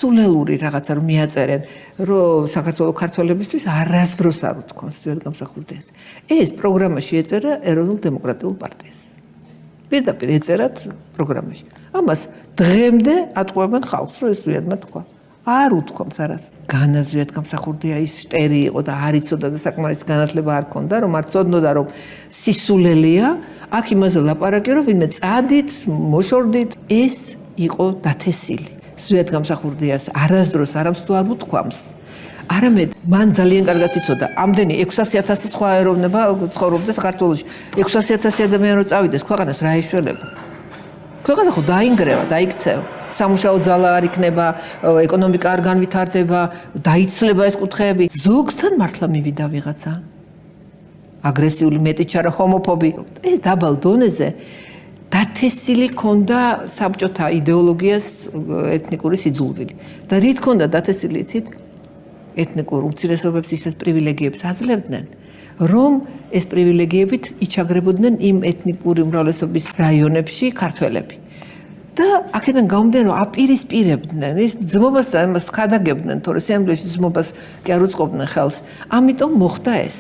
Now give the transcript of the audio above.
სისულელური რაღაცა რომ მიაწერენ, რომ საქართველოს ქართველებისთვის არასდროს არ უთქვამს ზვიადგამსახურდიას. ეს პროგრამაში ეწერა ეროვნულ დემოკრატიულ პარტიას. პირდაპირ ეწერათ პროგრამაში. ამას დღემდე ატყუებენ ხალხს, რომ ეს ზვიადმა თქვა. არ უთქვამს არას. განა ზვიადგამსახურდია ის შტერი იყო და არ იცოდა და საკმარისი განათლება არ ჰქონდა, რომ არ ცოდნოდა რომ სისულელია, აქ იმაზე ლაპარაკი რომ ვინმე წადით, მოშორდით, ეს იყო დათესილი. ზვიადგამსახურდიას არასდროს არამს თუ არ უთქვამს. არამედ მან ძალიან კარგად იცოდა, ამდენი 600,000 სხვა ეროვნება ცხოვრობდა საქართველოში. 600,000 ადამიანი რო წავიდეს ქვეყანას რა ეშველება. ქვეყანა ხო დაინგრევა, დაიქცევა. სამუშაო ძალა არ იქნება, ეკონომიკა არ განვითარდება, დაიცლება ეს კუთხეები. ზოგთან მართლა მივიდა ვიღაცა. აგრესიული მეტიჩარა ჰომოფობი. ეს დაბალ დონეზე დათესილი ქონდა საბჭოთა იდეოლოგიას ეთნიკური სიძულვილი. და რით ქონდა დათესილი იცით? ეთნიკურ უმცირესობებს ისეთ პრივილეგიებს აძლევდნენ, რომ ეს პრივილეგიებით იჩაგრებოდნენ იმ ეთნიკური უმრავლესობის რაიონებში ქართველები. და აქედან გამომდინარე, რომ აპირისპირებდნენ, ის ძმობას და იმას ხადაგებდნენ, თორე სიამბლეში ძმობას კი არ უწყობდნენ ხელს. ამიტომ მოხდა ეს.